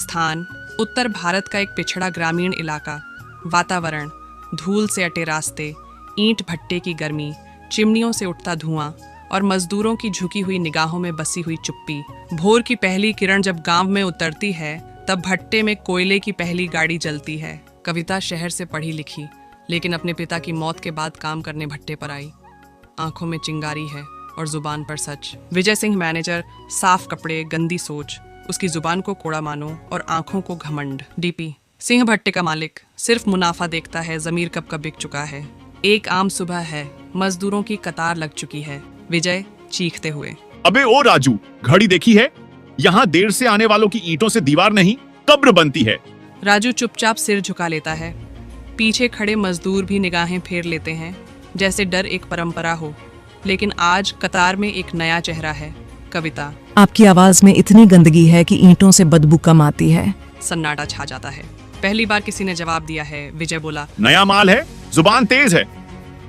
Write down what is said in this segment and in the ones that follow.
स्थान उत्तर भारत का एक पिछड़ा ग्रामीण इलाका। वातावरण धूल से अटे रास्ते, ईंट भट्टे की गर्मी, चिमनियों से उठता धुआं और मजदूरों की झुकी हुई निगाहों में बसी हुई चुप्पी। भोर की पहली किरण जब गांव में उतरती है तब भट्टे में कोयले की पहली गाड़ी जलती है। कविता शहर से पढ़ी लिखी, लेकिन अपने पिता की मौत के बाद काम करने भट्टे पर आई। आंखों में चिंगारी है और जुबान पर सच। विजय सिंह मैनेजर, साफ कपड़े, गंदी सोच, उसकी जुबान को कोड़ा मानो और आंखों को घमंड। डीपी सिंह भट्टे का मालिक सिर्फ मुनाफा देखता है, जमीर कब का बिक चुका है। एक आम सुबह है, मजदूरों की कतार लग चुकी है। विजय चीखते हुए, अबे ओ राजू, घड़ी देखी है? यहाँ देर से आने वालों की ईंटों से दीवार नहीं कब्र बनती है। राजू चुपचाप सिर झुका लेता है। पीछे खड़े मजदूर भी निगाहें फेर लेते हैं, जैसे डर एक परंपरा हो। लेकिन आज कतार में एक नया चेहरा है, कविता। आपकी आवाज में इतनी गंदगी है कि ईंटों से बदबू कम आती है। सन्नाटा छा जाता है। पहली बार किसी ने जवाब दिया है। विजय बोला, नया माल है, जुबान तेज है,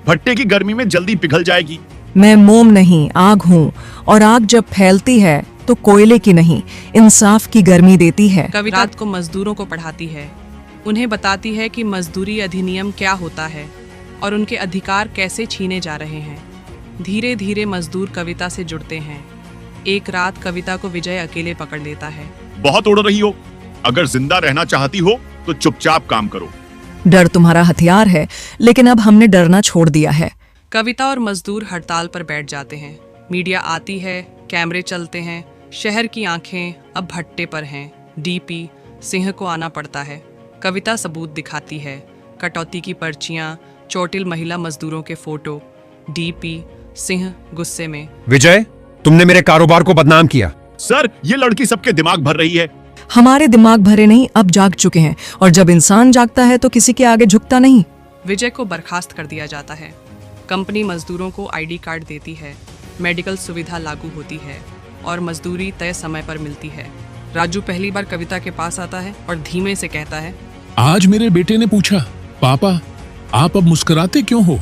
भट्टे की गर्मी में जल्दी पिघल जाएगी। मैं मोम नहीं, आग हूँ, और आग जब फैलती है तो कोयले की नहीं, इंसाफ की गर्मी देती है। कविता रात को मजदूरों को पढ़ाती है, उन्हें बताती है कि मजदूरी अधिनियम क्या होता है और उनके अधिकार कैसे छीने जा रहे हैं। धीरे धीरे मजदूर कविता से जुड़ते हैं। एक रात कविता को विजय अकेले पकड़ लेता है। बहुत उड़ रही हो, अगर जिंदा रहना चाहती हो तो चुपचाप काम करो। डर तुम्हारा हथियार है, लेकिन अब हमने डरना छोड़ दिया है। कविता और मजदूर हड़ताल पर बैठ जाते हैं। मीडिया आती है, कैमरे चलते हैं, शहर की आंखें अब भट्टे पर हैं। डीपी सिंह को आना पड़ता है। कविता सबूत दिखाती है, कटौती की पर्चियां, चोटिल महिला मजदूरों के फोटो। डीपी सिंह गुस्से में, विजय, तुमने मेरे कारोबार को बदनाम किया। सर, ये लड़की सबके दिमाग भर रही है। हमारे दिमाग भरे नहीं, अब जाग चुके हैं, और जब इंसान जागता है तो किसी के आगे झुकता नहीं। विजय को बर्खास्त कर दिया जाता है। कंपनी मजदूरों को आईडी कार्ड देती है, मेडिकल सुविधा लागू होती है और मजदूरी तय समय पर मिलती है। राजू पहली बार कविता के पास आता है और धीमे से कहता है, आज मेरे बेटे ने पूछा, पापा आप अब मुस्कुराते क्यों हो?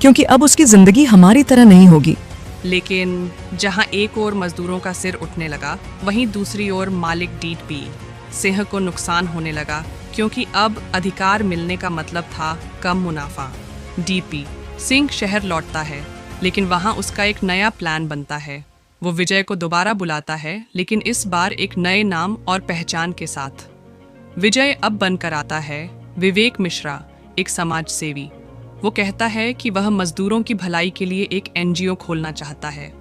क्योंकि अब उसकी जिंदगी हमारी तरह नहीं होगी। लेकिन जहां एक ओर मजदूरों का सिर उठने लगा, वहीं दूसरी ओर मालिक डीपी सिंह को नुकसान होने लगा, क्योंकि अब अधिकार मिलने का मतलब था कम मुनाफा। डीपी सिंह शहर लौटता है, लेकिन वहां उसका एक नया प्लान बनता है। वो विजय को दोबारा बुलाता है, लेकिन इस बार एक नए नाम और पहचान के साथ। विजय अब बनकर आता है विवेक मिश्रा, एक समाज सेवी। वो कहता है कि वह मजदूरों की भलाई के लिए एक एनजीओ खोलना चाहता है,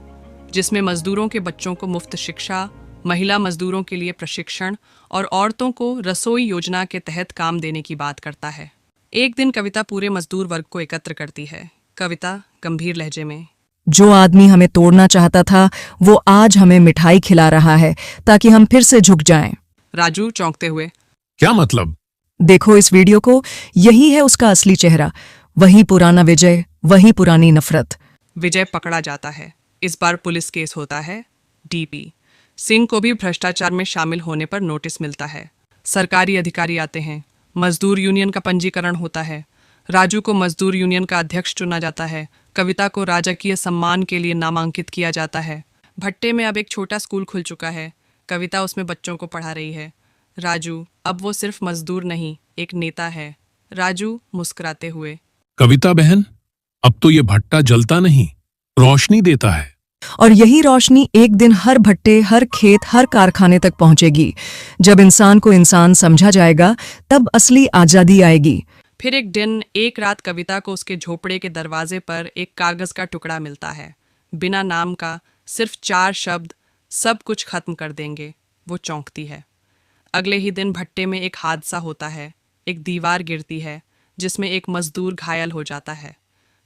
जिसमें मजदूरों के बच्चों को मुफ्त शिक्षा, महिला मजदूरों के लिए प्रशिक्षण और औरतों को रसोई योजना के तहत काम देने की बात करता है। एक दिन कविता पूरे मजदूर वर्ग को एकत्र करती है। कविता गंभीर लहजे में, जो आदमी हमें तोड़ना चाहता था वो आज हमें मिठाई खिला रहा है ताकि हम फिर से झुक जाएं। राजू चौंकते हुए, क्या मतलब? देखो इस वीडियो को, यही है उसका असली चेहरा। वही पुराना विजय, वही पुरानी नफरत। विजय पकड़ा जाता है। इस बार पुलिस केस होता है। डीपी सिंह को भी भ्रष्टाचार में शामिल होने पर नोटिस मिलता है। सरकारी अधिकारी आते हैं। मजदूर यूनियन का पंजीकरण होता है। राजू को मजदूर यूनियन का अध्यक्ष चुना जाता है। कविता को राजकीय सम्मान के लिए नामांकित किया जाता है। भट्टे में अब एक छोटा स्कूल खुल चुका है। कविता उसमें बच्चों को पढ़ा रही है। राजू अब वो सिर्फ मजदूर नहीं, एक नेता है। राजू मुस्कुराते हुए, कविता बहन, अब तो ये भट्टा जलता नहीं, रोशनी देता है। और यही रोशनी एक दिन हर भट्टे, हर खेत, हर कारखाने तक पहुंचेगी। जब इंसान को इंसान समझा जाएगा, तब असली आजादी आएगी। फिर एक दिन, एक रात कविता को उसके झोपड़े के दरवाजे पर एक कागज का टुकड़ा मिलता है। बिना नाम का, सिर्फ 4 शब्द, सब कुछ खत्म कर देंगे। वो चौंकती है। अगले ही दिन भट्टे में एक हादसा होता है। एक दीवार गिरती है, जिसमें एक मजदूर घायल हो जाता है।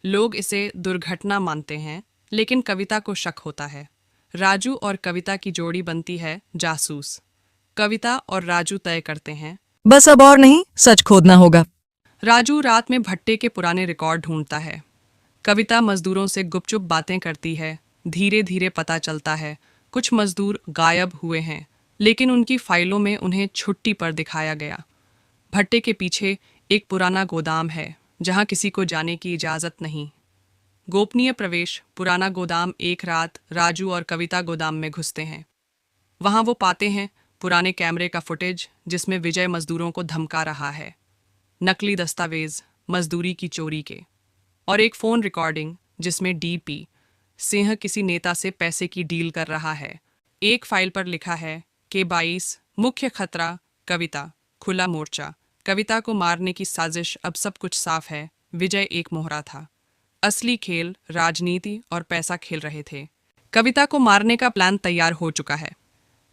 लोग इसे दुर्घटना मानते हैं, लेकिन कविता को शक होता है। राजू और कविता की जोड़ी बनती है जासूस। कविता और राजू तय करते हैं, बस अब और नहीं, सच खोदना होगा। राजू रात में भट्टे के पुराने रिकॉर्ड ढूंढता है। कविता मजदूरों से गुपचुप बातें करती है। धीरे धीरे पता चलता है कुछ मजदूर गायब हुए हैं, लेकिन उनकी फाइलों में उन्हें छुट्टी पर दिखाया गया। भट्टे के पीछे एक पुराना गोदाम है, जहां किसी को जाने की इजाजत नहीं। गोपनीय प्रवेश, पुराना गोदाम। एक रात राजू और कविता गोदाम में घुसते हैं। वहां वो पाते हैं पुराने कैमरे का फुटेज जिसमें विजय मजदूरों को धमका रहा है, नकली दस्तावेज मजदूरी की चोरी के, और एक फोन रिकॉर्डिंग जिसमें डीपी सिंह किसी नेता से पैसे की डील कर रहा है। एक फाइल पर लिखा है कि 22 मुख्य खतरा कविता खुला मोर्चा। कविता को मारने की साजिश। अब सब कुछ साफ है, विजय एक मोहरा था। असली खेल राजनीति और पैसा खेल रहे थे। कविता को मारने का प्लान तैयार हो चुका है,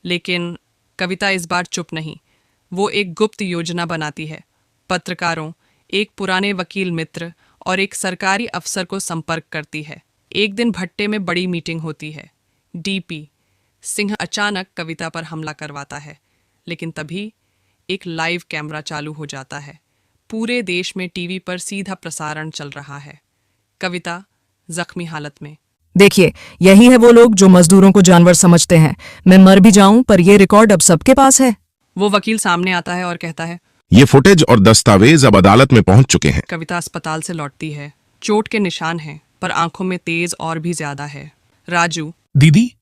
लेकिन कविता इस बार चुप नहीं। वो एक गुप्त योजना बनाती है। पत्रकारों, एक पुराने वकील मित्र और एक सरकारी अफसर को संपर्क करती है। एक दिन भट्टे में बड़ी मीटिंग होती है। डीपी सिंह अचानक कविता पर हमला करवाता है, लेकिन तभी एक लाइव कैमरा चालू हो जाता है। पूरे देश में टीवी पर सीधा प्रसारण चल रहा है। कविता जख्मी हालत में। देखिए, यही है वो लोग जो मजदूरों को जानवर समझते हैं। मैं मर भी जाऊं पर ये रिकॉर्ड अब सबके पास है। वो वकील सामने आता है और कहता है, ये फुटेज और दस्तावेज अब अदालत में पहुंच चुके हैं। कविता अस्पताल से लौटती है। चोट के निशान हैं, पर आंखों में तेज और भी ज्यादा है। राजू, दीदी,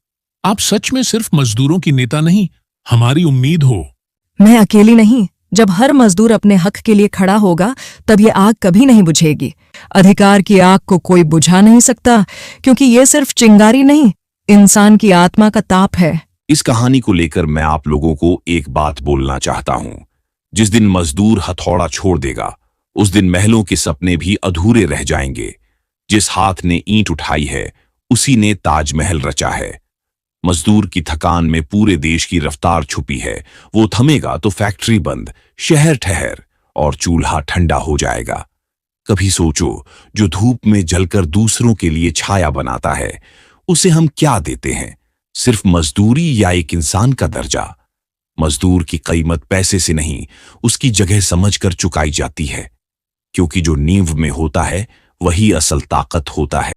आप सच में सिर्फ मजदूरों की नेता नहीं, हमारी उम्मीद हो। मैं अकेली नहीं। जब हर मजदूर अपने हक के लिए खड़ा होगा तब ये आग कभी नहीं बुझेगी। अधिकार की आग को कोई बुझा नहीं सकता, क्योंकि ये सिर्फ चिंगारी नहीं, इंसान की आत्मा का ताप है। इस कहानी को लेकर मैं आप लोगों को एक बात बोलना चाहता हूं। जिस दिन मजदूर हथौड़ा छोड़ देगा, उस दिन महलों के सपने भी अधूरे रह जाएंगे। जिस हाथ ने ईंट उठाई है, उसी ने ताजमहल रचा है। मजदूर की थकान में पूरे देश की रफ्तार छुपी है। वो थमेगा तो फैक्ट्री बंद, शहर ठहर और चूल्हा ठंडा हो जाएगा। कभी सोचो, जो धूप में जलकर दूसरों के लिए छाया बनाता है, उसे हम क्या देते हैं? सिर्फ मजदूरी या एक इंसान का दर्जा? मजदूर की कीमत पैसे से नहीं, उसकी जगह समझकर चुकाई जाती है, क्योंकि जो नींव में होता है वही असल ताकत होता है।